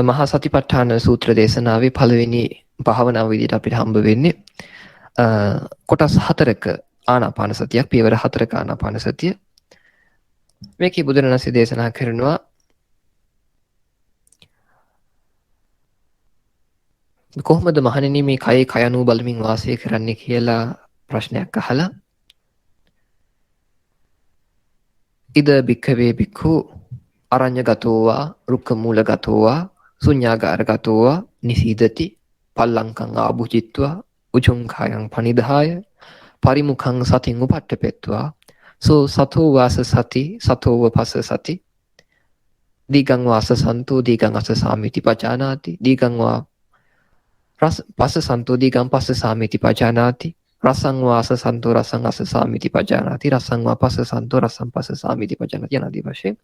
මහා සතිපට්ඨාන සූත්‍ර දේශනාවේ පළවෙනි භාවනාව විදිහට අපිට හම්බ වෙන්නේ කොටස් 4ක ආනාපාන සතියක්, පියවර 4ක ආනාපාන සතිය. මේකේ බුදුරණන්සේ දේශනා කරනවා කොහොමද මහණෙනි මේ කයේ කයනු බලමින් වාසය කරන්නේ කියලා ප්‍රශ්නයක් අහලා ඉද භික්ඛවේ භික්ඛු අරඤ්‍යගතෝවා රුක්ඛමූලගතෝවා ශුඤ්ඤාගාරගතෝවා නිසීදති පල්ලංකං ආභුජිත්වා උජුං කායං පනිදාය පරිමුඛං සතින් උපට්ඨපෙත්වා සෝ සතෝ වාස සති සතෝව පස්ස සති දීගං වාස සන්තෝ දීගං අස සාමිති පජානාති දීගං වා පස්ස සන්තෝ දීගං පස්ස සාමිති පජානාති රසං වාස සන්තෝ රසං අස සාමිති පජානාති රසං වා පස්ස සන්තෝ රසං පස්ස සාමිති පජානාති යනාදී වශයෙන්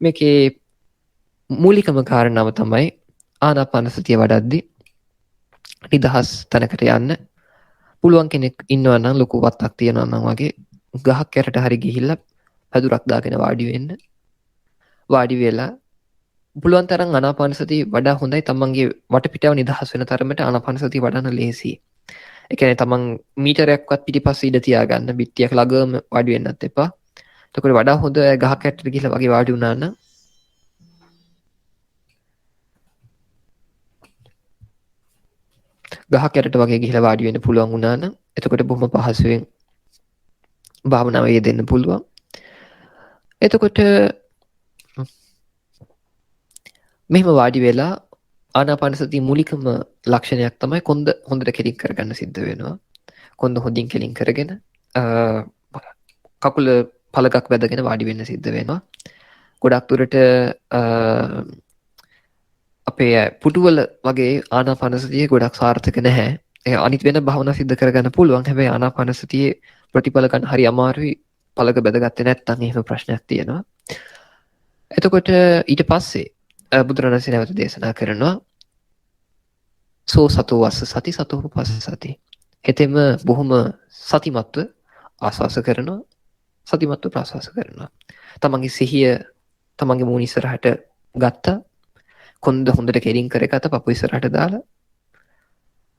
මේකේ මූලිකම කාරණාව තමයි ආනාපාන සතිය වඩද්දී නිදහස් තැනකට යන්න පුළුවන් කෙනෙක් ඉන්නවා නම් ලොකු වත්තක් තියනවා නම් වගේ ගහක් යටට හරි ගිහිල්ලා පැදුරක් දාගෙන වාඩි වෙන්න. වාඩි වෙලා පුළුවන් තරම් ආනාපාන සතිය වඩා හොඳයි. තමන්ගේ වටපිටාව නිදහස් වෙන තරමට ආනාපාන සතිය වඩන්න ලේසියි. ඒ කියන්නේ තමන් මීටරයක්වත් පිටිපස්සේ ඉඳ තියාගන්න, බිත්තියක් ළඟම වාඩි වෙන්නත් එපා. එතකොට වඩා හොඳ ගහක් යටට ගිහිල්ලා වගේ වාඩි වුණා නම් ගහක් යටට වගේ ගිහිල්ලා වාඩි වෙන්න පුළුවන් වුණා නම් එතකොට බොහොම පහසුවෙන් භාවනාව යෙදෙන්න පුළුවන්. එතකොට මෙහෙම වාඩි වෙලා ආනාපාන සතිය මූලිකම ලක්ෂණයක් තමයි කොන්ද හොඳට කෙලින් කරගන්න සිද්ධ වෙනවා. කොන්ද හොඳින් කෙලින් කරගෙන කකුල පළගක් වැදගෙන වාඩි වෙන්න සිද්ධ වෙනවා. ගොඩක් දුරට අපේ පුටුවල වගේ ආනාපාන සතිය ගොඩක් සාර්ථක නැහැ. ඒ අනිත් වෙන භාවනා සිද්ධ කරගන්න පුළුවන්. හැබැයි ආනාපාන සතියේ ප්‍රතිඵල ගන්න හරි අමාරුයි. පළක බැදගත්තේ නැත්නම් එහෙම ප්‍රශ්නයක් තියෙනවා. එතකොට ඊට පස්සේ බුදුරණන්සේ නැවත දේශනා කරනවා සෝ සතෝ වස්ස සති සතෝ පස්ස සති. එතෙම බොහොම සතිමත්ව ආස්වාස කරනවා, සතිමත්ව ප්‍රාස්වාස කරනවා. තමන්ගේ සිහිය තමන්ගේ මූණ ඉස්සරහට ගත්තා. කොන්ද හොඳට කෙලින් කරගත්ත, පපුව ඉස්සරහට දාලා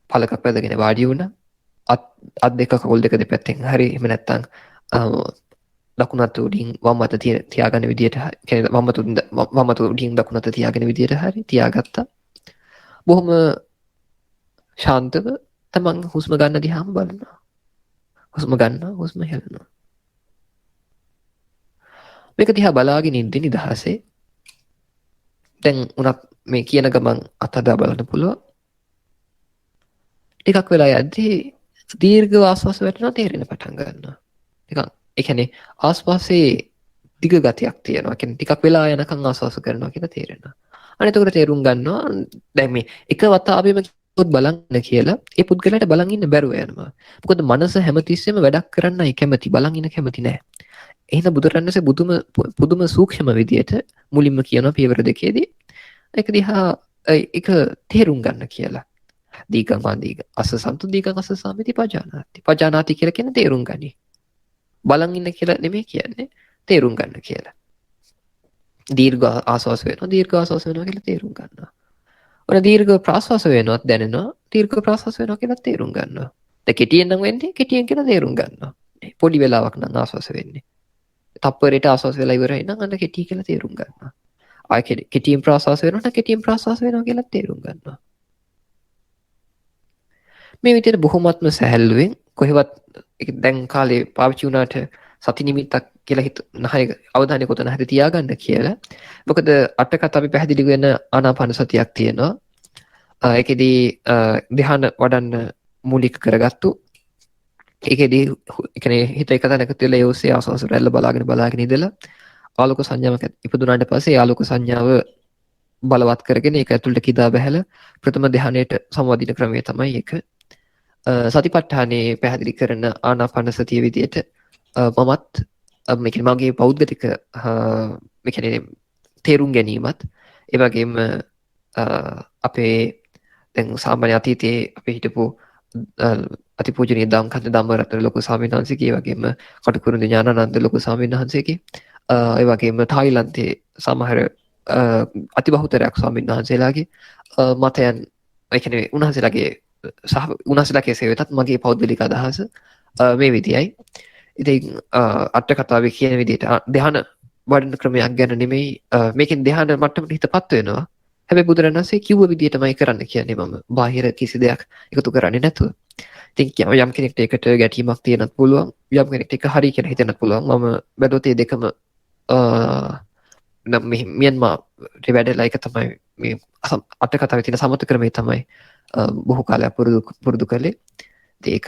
පළකක් වැදගෙන වාඩි වුණා. අත් දෙක කකුල් දෙක දෙපැත්තෙන් හරි එහෙම නැත්නම් දකුණු අත උඩින් වම් අත තියාගන්න විදියට කියන්නේ වම් අත උඩින් දකුණු අත තියාගෙන විදියට හරි තියාගත්තා. බොහොම ශාන්තව තමන් හුස්ම ගන්න දිහාම බලනවා. හුස්ම ගන්නවා, හුස්ම හෙළනවා. මේක දිහා බලාගෙන ඉඳි නිදහසේ. දැන් උනත් මේ කියන ගමන් අතදා බලන්න පුළුවන්. ටිකක් වෙලා යද්දී දීර්ඝ ආස්වාස වැටෙනවා තේරෙන පටන් ගන්නවා. නිකන් ඒ කියන්නේ ආස්වාසේ දිග ගතියක් තියෙනවා. කියන්නේ ටිකක් වෙලා යනකම් ආස්වාස කරනවා කියලා තේරෙනවා. අනිත් උකට තේරුම් ගන්නවා දැන් මේ එක වතාවෙම කිව්වොත් බලන්න කියලා ඒ පුද්ගලයාට බලන් ඉන්න බැරුව යනවා. මොකද මනස හැමතිස්සෙම වැඩක් කරන්නයි කැමති, බලන් ඉන්න කැමති නැහැ. එහෙනම් බුදුරණන්සේ පුදුම සූක්ෂම විදියට මුලින්ම කියනවා පියවර දෙකේදී ඒක දිහා ඒක තේරුම් ගන්න කියලා. දීගං වාදීග අස සන්තු දීගං අස සාමිති පජානාති. පජානාති කියලා කියන්නේ තේරුම් ගනි. බලන් ඉන්න කියලා නෙමෙයි කියන්නේ, තේරුම් ගන්න කියලා. දීර්ඝ ආස්වාස වෙනවා, දීර්ඝ ආස්වාස වෙනවා කියලා තේරුම් ගන්නවා. ඔන දීර්ඝ ප්‍රාස්වාස වෙනවත් දැනෙනවා, දීර්ඝ ප්‍රාස්වාස වෙනවා කියලා තේරුම් ගන්නවා. දැන් කෙටියෙන් නම් වෙන්නේ කෙටියෙන් කියලා තේරුම් ගන්නවා. පොඩි වෙලාවක් නම් ආස්වාස වෙන්නේ. තප්පරයට ආස්වාස වෙලා ඉවරයි නම් අන්න කෙටි කියලා තේරුම් ගන්නවා. ආයෙ කෙටියෙන් ප්‍රාස්වාස වෙනවා නම් කෙටියෙන් ප්‍රාස්වාස වෙනවා කියලා තේරුම් ගන්නවා. මේ විදිහට බොහොමත්ම සැහැල්ලුවෙන් කොහෙවත් දැන් කාලේ පාවිච්චි වුණාට සති නිමිත්තක් කියලා නහය අවධානය කොතන හරි තියාගන්න කියලා. මොකද අටකට අපි පැහැදිලි වෙන ආනාපාන සතියක් තියෙනවා. ඒකෙදී ධ්‍යාන වඩන්න මූලික කරගත්තු. ඒකෙදී කියන්නේ හිත එක තැනක තියලා ඒ ඔස්සේ ආස්වාස රැල්ල බලාගෙන ඉඳලා ආලෝක සංඥාවක් ඉපදුනාට පස්සේ ආලෝක සංඥාව බලවත් කරගෙන ඒක ඇතුළට කිදා බහැලා ප්‍රථම ධ්‍යානයට සම්වදින ක්‍රමය තමයි ඒක. සතිපට්ඨානේ පැහැදිලි කරන ආනාපාන සතිය විදියට මමත් මගේ පෞද්ගලික තේරුම් ගැනීමත් ඒ වගේම අපේ දැන් සාමාන්‍ය අතීතයේ අපේ හිටපු අතිපූජනීය ධම්කන්ද ධම්මරත්න ලොකු ස්වාමීන් වහන්සේගේ ඒ වගේම කටුකුරුන්ද ඥානානන්ද ලොකු ස්වාමීන් වහන්සේගේ ඒ වගේම තායිලන්තයේ සමහර අතිබහුතරයක් ස්වාමීන් වහන්සේලාගේ මතයන් ඒ කියන්නේ උන්වහන්සේලාගේ සහ උන්වහන්සේලා කෙසේ වෙතත් මගේ පෞද්ගලික අදහස මේ විදියයි. ඉතින් අට කතාවේ කියන විදිහට ධ්‍යාන වඩන ක්‍රමයක් ගැන නෙමෙයි මේකෙන් ධ්‍යාන මට්ටමට හිතපත් වෙනවා. හැබැයි බුදුරණන්සේ කිව්ව විදිහටමයි කරන්න කියන්නේ මම බාහිර කිසි දෙයක් එකතු කරන්නේ නැතුව. ඉතින් යම් කෙනෙක්ට එකට ගැටීමක් තියෙනත් පුළුවන් යම් කෙනෙක්ට එක හරි කියලා හිතෙන්නත් පුළුවන්. මම බැලුවොත් මේ දෙකම නම් මියන්මාරේ වැඩලා එක තමයි මේ අට කතාවේ තියෙන සමත ක්‍රමය තමයි බොහෝ කාලයක් පුරුදු කළේ. ඒක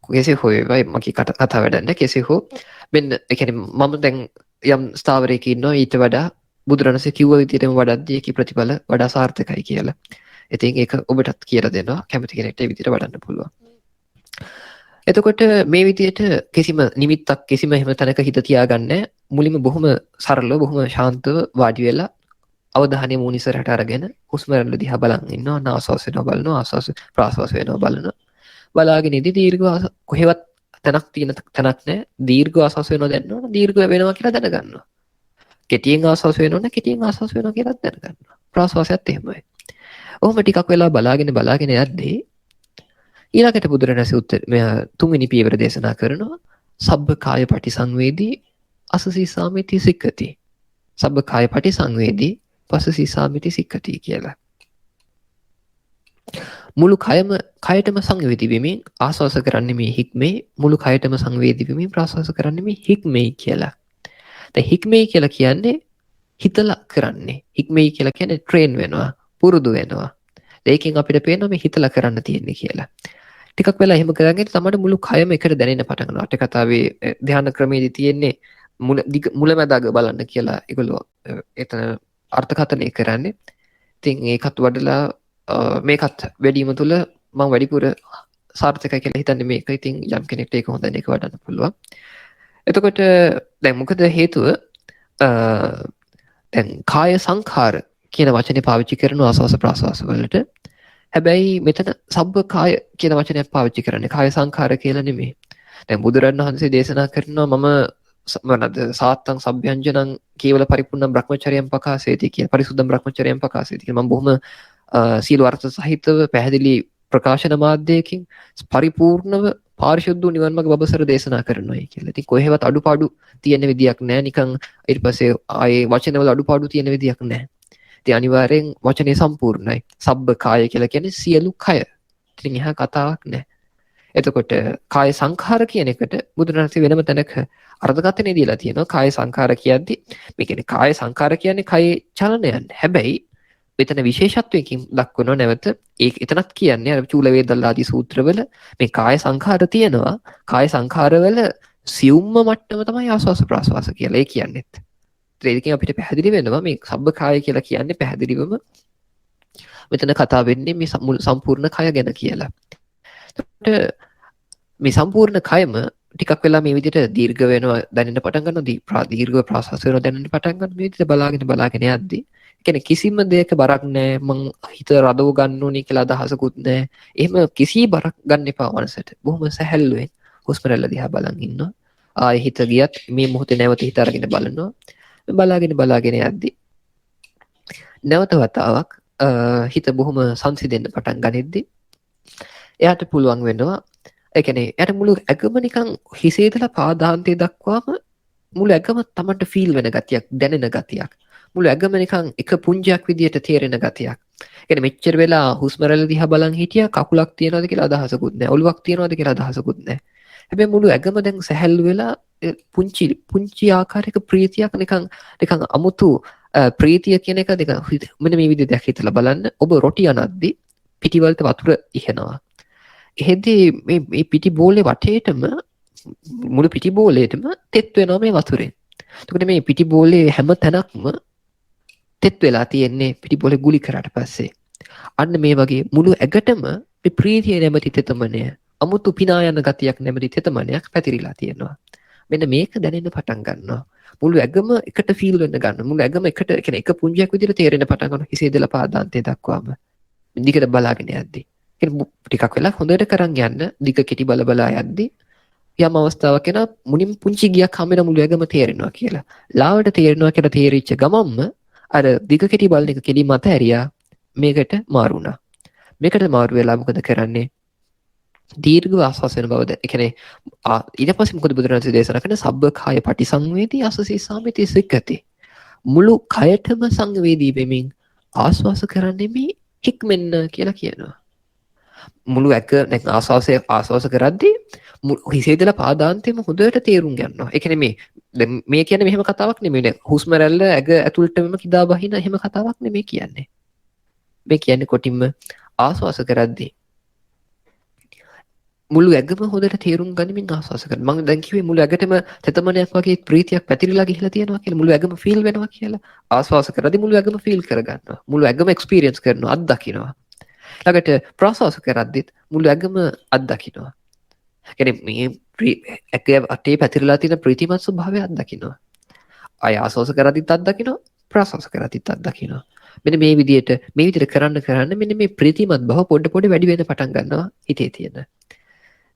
කෙසේ හෝ වේවා මගේ කතා වැඩන්නේ කෙසේ හෝ මෙන්න ඒ කියන්නේ මම දැන් යම් ස්ථාවරයක ඉන්නවා ඊට වඩා බුදුරණසේ කිව්ව විදිහටම වඩද්දී ඒකේ ප්‍රතිඵල වඩා සාර්ථකයි කියලා. ඉතින් ඒක ඔබටත් කියලා දෙනවා කැමති කෙනෙක්ට ඒ විදිහට වඩන්න පුළුවන්. එතකොට මේ විදිහට කිසිම නිමිත්තක් කිසිම එහෙම තැනක හිත තියාගන්න මුලින්ම බොහොම සරලව බොහොම ශාන්තව වාඩි වෙලා අවධානය මූණ ඉස්සරහට අරගෙන හුස්ම රැල්ල දිහා බලන් ඉන්නවා. ආස්වාස වෙනවා බලනවා ආස්වාස ප්‍රාස්වාස වෙනවා බලනවා. බලාගෙන ඉඳි දීර්ඝ කොහෙවත් තැනක් තියෙන තැනක් නැහැ. දීර්ඝ ආස්වාස වෙනවා දැනනවා දීර්ඝ වෙනවා කියලා දැනගන්නවා. කෙටියෙන් ආස්වාස වෙනවා කෙටියෙන් ආස්වාස වෙනවා කියලා දැනගන්නවා. ප්‍රාස්වාසයත් එහෙමයි. ඔහොම ටිකක් වෙලා බලාගෙන යද්දී ඊළඟට බුදුරණැසි තුන්වෙනි පියවර දේශනා කරනවා සබ්බ කාය පටිසංවේදී අසසී සාමිති සික්ඛති. සබ්බ කාය පටිසංවේදී පසසී සාමිති සික්ඛති කියලා. මුළු කයටම සංවේදී වෙමින් ආස්වාස කරන්නේ මේ හික්මේ මුළු කයටම සංවේදී වෙමින් ප්‍රාස්වාස කරන්නේ මේ හික්මේ කියලා. දැන් හික්මේ කියලා කියන්නේ හිතලා කරන්නේ. හික්මේ කියලා කියන්නේ ට්‍රේන් වෙනවා, පුරුදු වෙනවා. ඒකෙන් අපිට පේනවා මේ හිතලා කරන්න තියෙන්නේ කියලා. ටිකක් වෙලා එහෙම කරගෙන තමයි මුළු කයම එකට දැනෙන්න පටන් ගන්නවා. අට කතාවේ ධ්‍යාන ක්‍රමයේදී තියෙන්නේ මුලැමැදාග බලන්න කියලා ඒගොල්ලෝ එතන අර්ථකථනය කරන්නේ. ඉතින් ඒකත් වඩලා මේකත් වැඩිම තුළ මම වැඩිපුර සාර්ථකයි කියලා හිතන්නේ මේක. ඉතින් යම් කෙනෙක්ට ඒක හොඳ දෙයක් වඩන්න පුළුවන්. එතකොට දැන් මොකද හේතුව දැන් කාය සංඛාර කියන වචනේ පාවිච්චි කරන ආස්වාස ප්‍රාස්වාස වලට. හැබැයි මෙතන සබ්බ කාය කියන වචනයක් පාවිච්චි කරන්නේ කාය සංඛාර කියලා නෙමෙයි. දැන් බුදුරණන් වහන්සේ දේශනා කරනවා මම මොනවාද සාත්තං සබ්භ්‍යංජනං කේවල පරිපූර්ණ බ්‍රහ්මචර්යයන් පකාසේති කියන පරිසුද්ධ බ්‍රහ්මචර්යයන් පකාසේති කියන මම බොහොම සීල අර්ථ සහිතව පැහැදිලි ප්‍රකාශන මාධ්‍යයකින් පරිපූර්ණව පාරිශුද්ධ නිවන් මාර්ග බබසර දේශනා කරනවායි කියලා. ඉතින් කොහෙවත් අඩුපාඩු තියෙන විදියක් නැහැ. නිකන් ඊට පස්සේ ආයේ වචනවල අඩුපාඩු තියෙන විදියක් නැහැ. ඉතින් අනිවාර්යෙන් වචනේ සම්පූර්ණයි. සබ්බ කාය කියලා කියන්නේ සියලු කය. ඉතින් එහා කතාවක් නැහැ. එතකොට කාය සංඛාර කියන එකට බුදුරජාණන් වෙනම තැනක අර්ථකථනය දීලා තියෙනවා. කාය සංඛාර කියද්දි මේ කියන්නේ කාය සංඛාර කියන්නේ කයේ චලනයන්. හැබැයි මෙතන විශේෂත්වයකින් දක්වනවා නැවත ඒක එතනත් කියන්නේ අර චූල වේදල්ලා ආදී සූත්‍රවල මේ කාය සංඛාර තියෙනවා. කාය සංඛාරවල සියුම්ම මට්ටම තමයි ආස්වාස ප්‍රාස්වාස කියලා. ඒ කියන්නේත්. ඒකෙන් අපිට පැහැදිලි වෙනවා මේ සබ්බ කාය කියලා කියන්නේ පැහැදිලිවම මෙතන කතා වෙන්නේ මේ සම්පූර්ණ කය ගැන කියලා. එතකොට මේ සම්පූර්ණ කයම ටිකක් වෙලා මේ විදිහට දීර්ඝ වෙනවා දැනෙන්න පටන් ගන්නවා. දීර්ඝ ප්‍රාස්වාස වෙනවා දැනෙන්න පටන් ගන්නවා. මේ විදිහට බලාගෙන යද්දී කියන්නේ කිසිම දෙයක බරක් නැහැ. මං හිත රදව ගන්න ඕනේ කියලා අදහසකුත් නැහැ. එහෙම කිසි බරක් ගන්න එපා මනසට. බොහොම සැහැල්ලුවෙන් හුස්ම රැල්ල දිහා බලන් ඉන්නවා. ආයෙ හිත ගියත් මේ මොහොතේ නැවත හිත අරගෙන බලනවා. බලාගෙන යද්දී නැවත වතාවක් හිත බොහොම සංසිඳෙන්න පටන් ගනිද්දී එයාට පුළුවන් වෙනවා ඒ කියන්නේ එයාට මුළු ඇඟම නිකන් හිසේ ඉඳලා පාදාන්තය දක්වාම මුළු ඇඟම තමන්ට ෆීල් වෙන ගතියක් දැනෙන ගතියක් මුළු ඇඟම නිකන් එක පුංජයක් විදියට තේරෙන ගතියක්. ඒ කියන්නේ මෙච්චර වෙලා හුස්ම රැල්ල දිහා බලන් හිටියා කකුලක් තියනවාද කියලා අදහසකුත් නැහැ. ඔළුවක් තියනවාද කියලා අදහසකුත් නැහැ. හැබැයි මුළු ඇඟම දැන් සැහැල්ලු වෙලා පුංචි ආකාරයක ප්‍රීතියක් නිකන් අමුතු ප්‍රීතිය කියන එක මෙන්න මේ විදිහට හිතලා බලන්න. ඔබ රොටි අනද්දි පිටිවලට වතුර ඉහෙනවා. එහෙදී මේ පිටි බෝලේ වටේටම මුළු පිටි බෝලේටම තෙත් වෙනවා මේ වතුරෙන්. එතකොට මේ පිටි බෝලේ හැම තැනක්ම තෙත් වෙලා තියෙන්නේ පිටි බෝලේ ගුලි කරාට පස්සේ. අන්න මේ වගේ මුළු ඇඟටම මේ ප්‍රීතිය නැමැති තෙතමනය අමුතු පිනා යන ගතියක් නැමැති තෙතමනයක් පැතිරිලා තියෙනවා. මෙන්න මේක දැනෙන්න පටන් ගන්නවා. මුළු ඇඟම එකට ෆීල් වෙන්න ගන්නවා. මුළු ඇඟම එකට කියන්නේ එක පුංජියක් විදිහට තේරෙන්න පටන් ගන්නවා. හිසේ ඉඳලා පාදාන්තය දක්වාම. දිගට බලාගෙන යද්දී. ටිකක් වෙලා හොඳට කරන් යන්න දිග කෙටි බලා යද්දී යම් අවස්ථාවක් එනවා මුනින් පුංචි ගියක් හැමෙන මුළු ඇඟම තේරෙනවා කියලා. ලාවට තේරෙනවා කියලා තේරිච්ච ගමම්ම අර දිග කෙටි බලන එක කෙලි මත ඇරියා මේකට මාරු වුණා. මේකට මාරු වෙලා මොකද කරන්නේ? දීර්ඝව ආස්වාස වෙන බවද. ඒ කියන්නේ ඊට පස්සේ මොකද බුදුරජාණන් දේශනා කරන්නේ? සබ්බ කාය පටිසංවේදී අසසී සාමිති සික්කති. මුළු කයටම සංවේදී වෙමින් ආස්වාස කරන්නේ මේ හික්මෙන්න කියලා කියනවා. මුළු දැන් ආස්වාස කරද්දී හිසේ ඉඳලා පාදාන්තෙම හොඳට තේරුම් ගන්නවා. ඒ කියන්නේ මේ කියන්නේ මෙහෙම කතාවක් නෙමෙයි. දැන් හුස්ම රැල්ල ඇඟ ඇතුළටම කිදා බහින එහෙම කතාවක් නෙමෙයි කියන්නේ. මේ කියන්නේ කොටින්ම ආස්වාස කරද්දී මුළු ඇඟම හොඳට තේරුම් ගනිමින් ආස්වාස කරනවා. මම දැන් කිව්වේ මුළු ඇඟටම තෙතමනයක් වගේ ප්‍රීතියක් පැතිරිලා ගිහිලා තියෙනවා කියලා. මුළු ඇඟම ෆීල් වෙනවා කියලා. ආස්වාස කරද්දී මුළු ඇඟම ෆීල් කරගන්නවා. මුළු ඇඟම එක්ස්පීරියන්ස් කරනවා, අත්දකින්නවා. ළඟට ප්‍රාසවාස කරද්දිත් මුළු ඇඟම අත්දකින්නවා. කියන්නේ මේ ඇඟ අතේ පැතිරලා තියෙන ප්‍රීතිමත් ස්වභාවය අත්දකින්නවා. ආය ආස්වාස කරද්දිත් අත්දකින්නවා, ප්‍රාසවාස කරද්දිත් අත්දකින්නවා. මෙන්න මේ විදිහට කරන්න මෙන්න මේ ප්‍රීතිමත් බව පොඩ වැඩි වෙන පටන් ගන්නවා හිතේ තියෙන.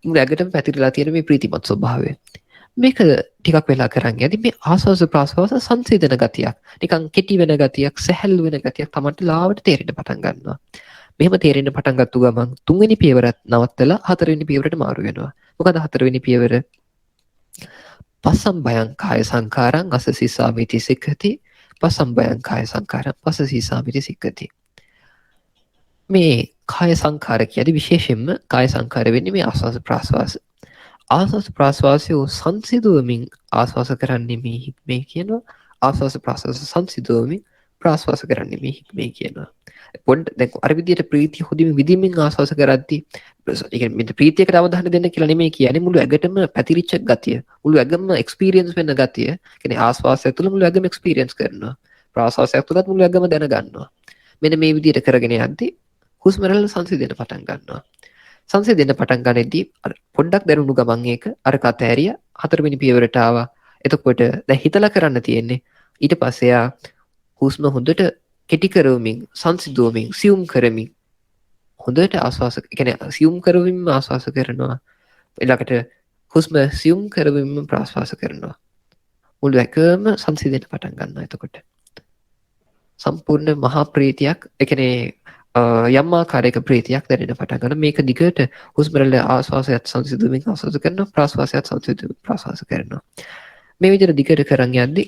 මුළු ඇඟටම පැතිරලා තියෙන මේ ප්‍රීතිමත් ස්වභාවය. මේක ටිකක් වෙලා කරන් යද්දි මේ ආස්වාස ප්‍රාස්වාස සංසිඳන ගතියක්, නිකන් කෙටි වෙන ගතියක්, සැහැල්ලු වෙන ගතියක් තමයි ලාවට තේරෙන්න පටන් ගන්නවා. මෙහෙම තේරෙන්න පටන් ගත්තු ගමන් තුන්වෙනි පියවරත් නවත්තලා හතරවෙනි පියවරට මාරු වෙනවා. මොකද හතරවෙනි පියවර පස්සම්බයං කාය සංඛාරං අසසීසාමිති සික්ඛති පස්සම්බයං කාය සංඛාරං පස්සසීසාමිති සික්ඛති. මේ කාය සංඛාර කියන්නේ විශේෂයෙන්ම කාය සංඛාර වෙන්නේ මේ ආස්වාස ප්‍රාස්වාස. ආස්වාස ප්‍රාස්වාසය සංසිඳුවමින් ආස්වාස කරන්නේ මේ හික්මේ කියනවා. ආස්වාස ප්‍රාස්වාස සංසිඳුවමින් ප්‍රාස්වාස කරන්නේ මේ හික්මේ කියනවා. පොඩ්ඩ දැන් අර විදියට ප්‍රීතිය හොදින් විදිමින් ආස්වාස කරද්දී ඒ කියන්නේ මෙන්න ප්‍රීතියකට අවධානය දෙන්න කියලා නෙමෙයි කියන්නේ මුළු ඇඟටම පැතිරිච්ච ගතිය. මුළු ඇඟම එක්ස්පීරියන්ස් වෙන ගතිය. කියන්නේ ආස්වාසය තුළ මුළු ඇඟම එක්ස්පීරියන්ස් කරනවා. ප්‍රාස්වාසය තුළත් මුළු ඇඟම දැන ගන්නවා. මෙන්න මේ විදියට කරගෙන යද්දී හුස්ම රැල්ල සංසිඳෙන්න පටන් ගන්නවා. සංසිඳෙන්න පටන් ගන්නදී පොඩ්ඩක් දැනුණු ගමන් ඒක අර කත ඇරිය හතරවෙනි පියවරට ආවා. එතකොට දැන් හිතලා කරන්න තියෙන්නේ ඊට පස්සේ ආ හුස්ම හොඳට කෙටි කරවමින් සංසිඳුවමින් සියුම් කරමින් හොඳට ආස්වාස කියන්නේ සියුම් කරවමින් ආස්වාස කරනවා. ඊළඟට හුස්ම සියුම් කරවමින් ප්‍රාස්වාස කරනවා. මුළු ඇඟම සංසිඳෙන්න පටන් ගන්නවා. එතකොට සම්පූර්ණ මහා ප්‍රීතියක් ඒ කියන්නේ යම් ආකාරයක ප්‍රීතියක් දැනෙන පටන් ගන්න. මේක දිගට හුස්ම රැල්ල ආස්වාසයත් සංසිඳුවමින් ආස්වාස කරනවා, ප්‍රාස්වාසයත් සංසිඳුවමින් ප්‍රාස්වාස කරනවා. මේ විදිහට දිගට කරන් යද්දී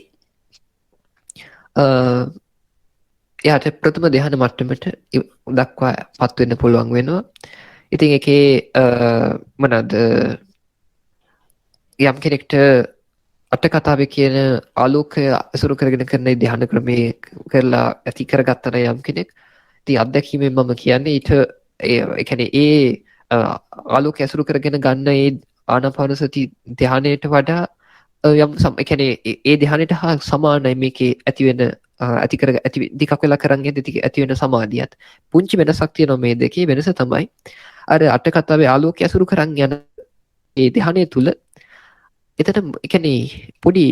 එයාට ප්‍රථම ධ්‍යාන මට්ටමට දක්වා පත් වෙන්න පුළුවන් වෙනවා. ඉතින් ඒකේ මොනවාද යම් කෙනෙක්ට අට කතාවේ කියන ආලෝකය අසුරු කරගෙන කරන ධ්‍යාන ක්‍රමයේ කරලා ඇති කරගත්තන යම් කෙනෙක් ඉතින් අත්දැකීමෙන් මම කියන්නේ ඊට ඒ කියන්නේ ඒ ආලෝකය අසුරු කරගෙන ගන්න ඒ ආනාපාන සති ධ්‍යානයට වඩා යම් ඒ කියන්නේ ඒ ධ්‍යානයට හා සමානයි මේකේ ඇති වෙන ඇති ටිකක් වෙලා කරන් යද්දී ඇති වෙන සමාධියත් පුංචි වෙනසක් තියෙනවා මේ දෙකේ. වෙනස තමයි අර අට කතාවේ ආලෝකය අසුරු කරන් යන ඒ ධ්‍යානය තුල එතන කියන්නේ පොඩි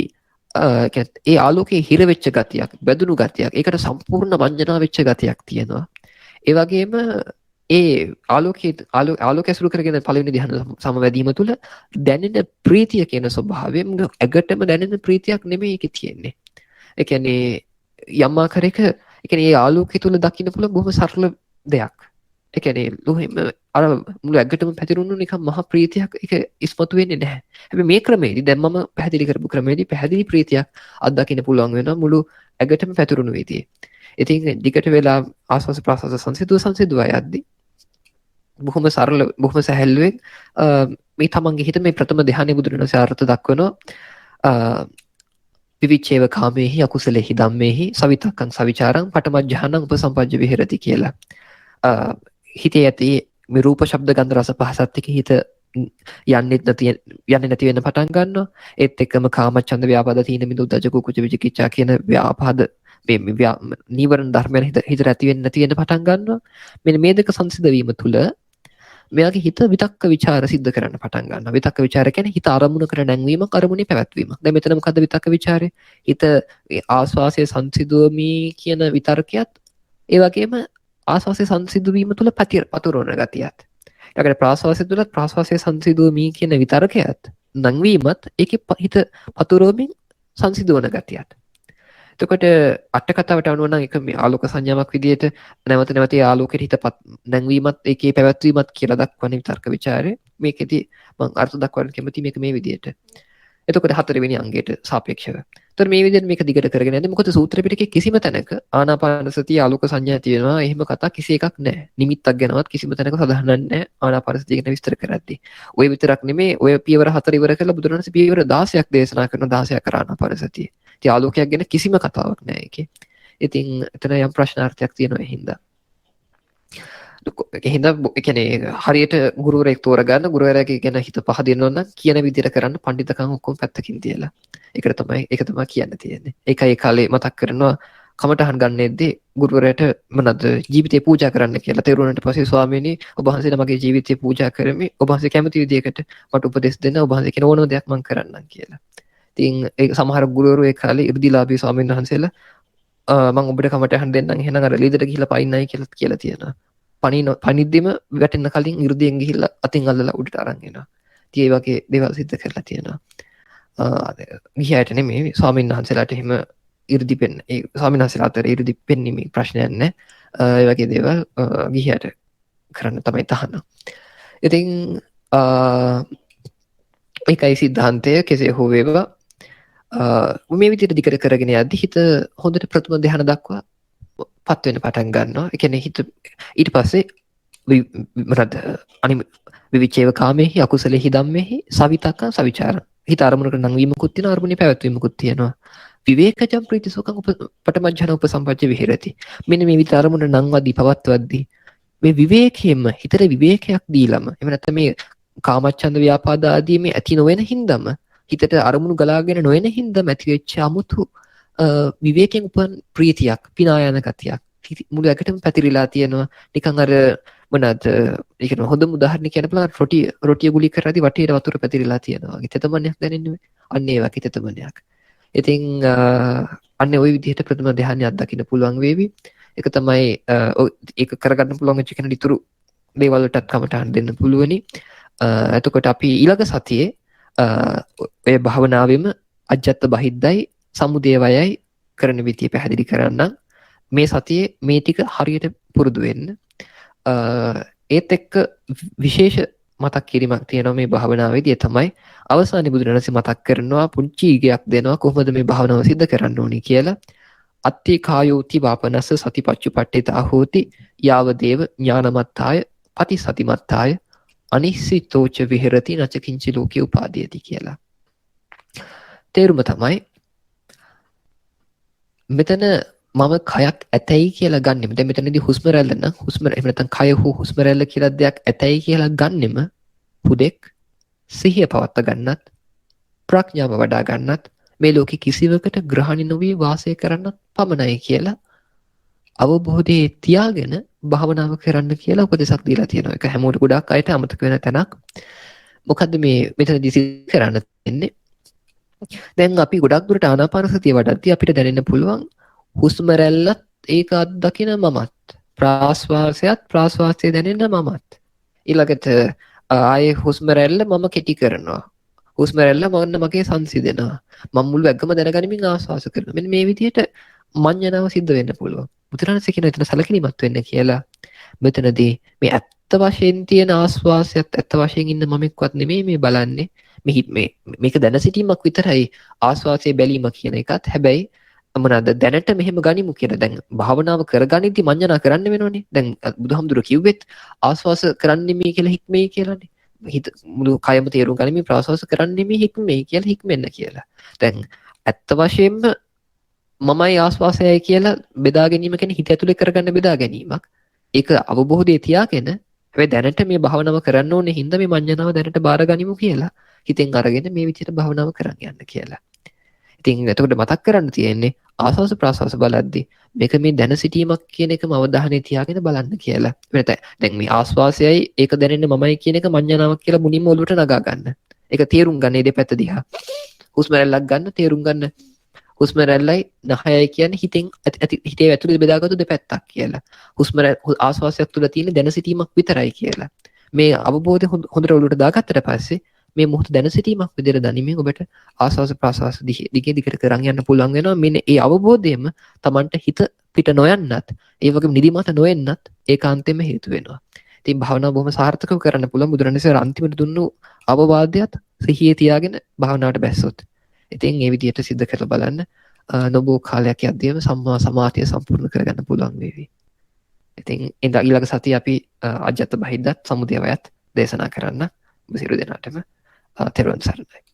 ඒ ආලෝකයේ හිර වෙච්ච ගතියක්, බැඳුණු ගතියක්, ඒකට සම්පූර්ණ වංජනා වෙච්ච ගතියක් තියෙනවා. ඒ වගේම ඒ ආලෝකය අසුරු කරගෙන පළවෙනි ධ්‍යාන සමවැදීම තුල දැනෙන ප්‍රීතිය කියන ස්වභාවයෙන් ඇඟටම දැනෙන ප්‍රීතියක් නෙමෙයි ඒකේ තියෙන්නේ. ඒ කියන්නේ යම් ආකාරයක ඒ කියන්නේ මේ ආලෝකය තුල දකින්න පුළුවන් බොහොම සරල දෙයක්. ඒ කියන්නේ ලෝහෙම අර මුළු ඇඟටම පැතිරුණු නිකන් මහා ප්‍රීතියක් ඒක ඉස්මතු වෙන්නේ නැහැ. හැබැයි මේ ක්‍රමයේදී දැන් මම පැහැදිලි කරපු ක්‍රමයේදී පැහැදිලි ප්‍රීතියක් අත්දකින්න පුළුවන් වෙනවා මුළු ඇඟටම පැතිරුණු විදිහේ. ඉතින් දිගට වෙලා ආස්වාස ප්‍රාස්වාස සංසිදුව යද්දී බොහොම සරල බොහොම සැහැල්ලුවෙන් මේ තමන්ගේ හිත මේ ප්‍රථම ධ්‍යානයේ බුදුරණවහන්සේ අර්ථ දක්වනවා විවිච්ඡේව කාමේහි අකුසලේහි ධම්මේහි සවිතක්කං සවිචාරං පඨමඥානං උපසම්පජ්ජ විහෙරති කියලා. හිතේ ඇති මේ රූප ශබ්ද ගන්ධ රස පහසත් එක්ක හිත යන්නේ නැති වෙන පටන් ගන්නවා. ඒත් එක්කම කාමච්ඡන්ද ව්‍යාපාද තීන මිද උද්ධච්ච කුච්ච විචිකිච්ඡා කියන ව්‍යාපාද මේ නීවරණ ධර්මයන් හිතට ඇති වෙන්න පටන් ගන්නවා. මෙන්න මේ දෙක සංසිඳ වීම තුළ මෙයාගේ හිත විතක්ක ਵਿਚාර සිද්ධ කරන්න පටන් ගන්නවා. විතක්ක ਵਿਚාර කියන්නේ හිත අරමුණකට නැංවීමක්, අරමුණේ පැවැත්වීමක්. දැන් මෙතන මොකද්ද විතක්ක ਵਿਚාරය? හිත ආස්වාසයේ සංසිඳුවමි කියන විතර්කයත් ඒ වගේම ආස්වාසයේ සංසිඳුවීම තුළ පතුරවන ගතියත්. ඊළඟට ප්‍රාස්වාසය තුළත් ප්‍රාස්වාසයේ සංසිඳුවමි කියන විතර්කයත් නැංවීමත් ඒකේ හිත පතුරවමින් සංසිඳවන ගතියත්. එතකොට අට කතාවට අනුව නම් එක මේ ආලෝක සංඥාවක් විදිහට නැවත නැවත ඒ ආලෝකෙට හිතපත් නැංවීමත් ඒකේ පැවැත්වීමත් කියලා දක්වන විතර්ක ਵਿਚාරය මේකෙදි මම අර්ථ දක්වන්න කැමති මේක මේ විදිහට. එතකොට හතරවෙනි අංගයට සාපේක්ෂව. ඒතර මේ විදිහට මේක දිගට කරගෙන යන්නේ මොකද සූත්‍ර පිටකේ කිසිම තැනක ආනාපාන සතිය ආලෝක සංඥා තියෙනවා එහෙම කතා කිසි එකක් නැහැ. නිමිත්තක් ගැනවත් කිසිම තැනක සඳහන් නැහැ ආනාපාන සතිය ගැන විස්තර කරද්දී. ඔය විතරක් නෙමේ ඔය පියවර 4 ඉවර කරලා බුදුරජාණන්සේ පියවර 16ක් දේශනා කරන 16ක් කරා ආනාපාන සතිය. ඉතින් ආලෝකයක් ගැන කිසිම කතාවක් නැහැ ඒකේ. ඉතින් එතන යම් ප්‍රශ්නාර්ථයක් තියෙනවා ඒ හින්දා. හින්දා ඒ කියන්නේ හරියට ගුරුවරයෙක් තෝරගන්න ගුරුවරයාගේ ගැන හිත පහදිනවා නම් කියන විදිහට කරන්න පඬිතකම් ඔක්කොම පැත්තකින් තියලා. ඒක තමයි කියන්න තියෙන්නේ. ඒකයි ඒ කාලේ මතක් කරනවා කමටහන් ගන්නෙද්දී ගුරුවරයාට මොනවද ජීවිතේ පූජා කරන්න කියලා. තේරුණාට පස්සේ ස්වාමීනි ඔබ වහන්සේලා මගේ ජීවිතේ පූජා කරමි. ඔබ වහන්සේ කැමති විදිහකට මට උපදෙස් දෙන්න. ඔබ වහන්සේ කියන ඕනම දෙයක් මම කරන්නම් කියලා. ඉතින් ඒ සමහර ගුරුවරු ඒ කාලේ 이르දිලාභී ස්වාමීන් වහන්සේලා මම ඔබට කමටහන් දෙන්නම් එහෙනම් අර ලීදට ගිහිල්ලා පයින්නයි කියලා තියෙනවා. පනිද්දිම වැටෙන්න කලින් 이르දියෙන් ගිහිල්ලා අතින් අල්ලලා උඩට අරන් එනවා. ඉතින් ඒ වගේ දේවල් සිද්ධ කරලා තියෙනවා. ගිහයට නෙමෙයි ස්වාමීන් වහන්සේලාට එහෙම 이르දි පෙන්න. ඒ ස්වාමීන් වහන්සේලා අතර 이르දි පෙන්වීමේ ප්‍රශ්නයක් නැහැ. ඒ වගේ දේවල් ගිහයට කරන්න තමයි තහනම්. ඉතින් ඒකයි සිද්ධාන්තය කෙසේ හෝ වේවා මේ විදිහට දිගට කරගෙන යද්දි හිත හොඳට ප්‍රථම ධ්‍යාන දක්වා පත් වෙන පටන් ගන්නවා. ඒ කියන්නේ හිත ඊට පස්සේ මොනවාද විවිචේව කාමේහි අකුසලෙහි ධම්මේහි සවිතක්ක සවිචාර. හිත අරමුණකට නංවීමකුත් තියෙනවා අරමුණේ පැවැත්වීමකුත් තියෙනවා. විවේකජම් ප්‍රීතිසුඛං පටමජ්ජන උපසම්පජ්ජ විහෙරති. මෙන්න මේ විතර අරමුණ නංවද්දී පවත්වද්දී මේ විවේකයෙන්ම හිතට විවේකයක් දීලම එහෙම නැත්නම් මේ කාමච්ඡන්ද ව්‍යාපාද ආදී මේ ඇති නොවන හින්දම හිතට අරමුණු ගලාගෙන නොවන හින්දම ඇති වෙච්ච 아무තු විවේකයෙන් උපන් ප්‍රීතියක් පිනායන ගතියක් මුළු ඇඟටම පැතිරිලා තියෙනවා. නිකන් අර මොනවාද ඒක හොඳම උදාහරණ කියන්න පුළුවන් රොටිය ගුලි කරද්දී වටේට වතුර පැතිරිලා තියෙනවා වගේ තෙතමනයක් දැනෙන්නේ. අන්න ඒ වගේ තෙතමනයක්. ඉතින් අන්න ওই විදිහට ප්‍රථම ධ්‍යානය අත්දකින්න පුළුවන් වේවි. ඒක තමයි ඒක කරගන්න පුළුවන් වෙච්ච කෙනෙක් ඉතුරු දේවල් වලටත් කමටහන් දෙන්න පුළුවනි. එතකොට අපි ඊළඟ සතියේ ඔය භාවනාවෙම අජ්ජත් බහිද්දයි සමුදය වයයි කරන විදිය පැහැදිලි කරන්නම්. මේ සතියේ මේ ටික හරියට පුරුදු වෙන්න. ඒත් එක්ක විශේෂ මතක් කිරීමක් තියෙනවා මේ භාවනාවේදී. ඒ තමයි අවසානයේ බුදුරජාණන්සේ මතක් කරනවා පුංචි ඉගයක් දෙනවා කොහොමද මේ භාවනාව සිද්ධ කරන්න ඕනි කියලා. අත්ති කායෝති වාපනස්ස සතිපච්චුපට්ඨිතා හෝති යාව දේව ඥානමත්තාය පටිසතිමත්තාය අනිස්සිතෝච විහෙරති නච කිංචි ලෝකේ උපාදීයති කියලා. තේරුම තමයි මෙතන මම කයක් ඇතයි කියලා ගන්නෙම. දැන් මෙතනදී හුස්ම රැල්ල නම් හුස්ම එහෙම නැත්නම් කය හෝ හුස්ම රැල්ල කියලා දෙයක් ඇතයි කියලා ගන්නෙම හුදෙක් සිහිය පවත්වා ගන්නත් ප්‍රඥාව වඩා ගන්නත් මේ ලෝකේ කිසිවකට ග්‍රහණය නොවි වාසය කරන්නත් පමණයි කියලා අවබෝධයේ තියාගෙන භාවනාව කරන්න කියලා උපදෙසක් දීලා තියෙනවා. ඒක හැමෝට ගොඩක් අයට අමතක වෙන තැනක්. මොකද්ද මේ මෙතනදී සිද්ධ කරන්න තියෙන්නේ? දැන් අපි ගොඩක් දුරට ආනාපාන සතිය වඩද්දී අපිට දැනෙන්න පුළුවන් හුස්ම රැල්ලත් ඒක අත්දකින මමත් ප්‍රාශ්වාසයත් ප්‍රාශ්වාසය දැනෙන මමත් ඊළඟට ආයේ හුස්ම රැල්ල මම කෙටි කරනවා හුස්ම රැල්ල මගේ සංසිඳෙනවා මම මුළු වැග්ගම දැනගනිමින් ආශ්වාස කරනවා මෙන්න මේ විදිහට මඤ්ඤණාව සිද්ධ වෙන්න පුළුවන් බුදුරජාණන්සේ කියන එතන සැලකිලිමත් වෙන්න කියලා මෙතනදී මේ ඇත්ත වශයෙන් තියෙන ආශ්වාසයත් ඇත්ත වශයෙන් ඉන්න මමෙක්වත් නෙමෙයි මේ බලන්නේ මේක දැන සිටීමක් විතරයි ආශ්වාසයේ බැලීම කියන එකත් හැබැයි මොනවාද දැනට මෙහෙම ගනිමු කියලා දැන් භාවනාව කරගනිද්දි මඤ්ඤණා කරන්න වෙනවනේ දැන් බුදුහාමුදුරුවෝ කිව්වෙත් ආස්වාස කරන්නේ මේ කියලා හික්මේ කියලානේ හිත මුළු කයම තේරුම් ගනිමින් ප්‍රාස්වාස කරන්නේ මේ හික්මේ කියලා හික්මෙන්න කියලා දැන් ඇත්ත වශයෙන්ම මමයි ආස්වාසයයි කියලා බෙදා ගැනීම කියන්නේ හිත ඇතුලේ කරගන්න බෙදා ගැනීමක් ඒක අවබෝධයේ තියාගෙන හැබැයි දැනට මේ භාවනාව කරන්න ඕනේ හින්දා මේ මඤ්ඤණාව දැනට බාර ගනිමු කියලා හිතෙන් අරගෙන මේ විදිහට භාවනාව කරන් යන්න කියලා ඉතින් එතකොට මතක් කරන්න තියෙන්නේ ආස්වාස ප්‍රාස්වාස බලද්දි මේක මේ දැන සිටීමක් කියන එකම අවධානය තියාගෙන බලන්න කියලා. වෙනත දැන් මේ ආස්වාසයයි ඒක දැනෙන්නේ මමයි කියන එක මඤ්ඤණාවක් කියලා මුලින්ම ඔලුවට නගා ගන්න. ඒක තේරුම් ගන්න මේ දෙපැත්ත දිහා. හුස්ම රැල්ලක් ගන්න තේරුම් ගන්න. හුස්ම රැල්ලයි නහයයි කියන්නේ හිතේ ඇතුලේ බෙදාගත්තු දෙපැත්තක් කියලා. හුස්ම ආස්වාසයක් තුල තියෙන දැන සිටීමක් විතරයි කියලා. මේ අවබෝධය හොඳට ඔලුවට දාගත්තට පස්සේ මේ මොහොත දැන සිටීමක් විදිහට දනිමින් ඔබට ආස්වාස ප්‍රාස්වාස දිගේ දිගට කරන් යන්න පුළුවන් වෙනවා. මෙන්න ඒ අවබෝධයම Tamanට හිත පිට නොයන්නත්, ඒ වගේම නිදිමත නොෙන්නත් ඒකාන්තයෙන්ම හේතු වෙනවා. ඉතින් භාවනාව බොහොම සාර්ථකව කරන්න පුළුවන්. බුදුරණසේ අන්තිමට දුන්නු අවවාදයත් සිහියේ තියාගෙන භාවනාවට බැස්සොත්. ඉතින් මේ විදිහට සිද්ධ කරලා බලන්න. නොබෝ කාලයක් යද්දීම සම්මා සමාධිය සම්පූර්ණ කරගන්න පුළුවන් වේවි. ඉතින් ඊළඟ සතිය අපි අජත්ත බහිද්දත් සමුදය වයත් දේශනා කරන්න. ඔබ සියලු දෙනාටම තෙරුවන් සරණයි.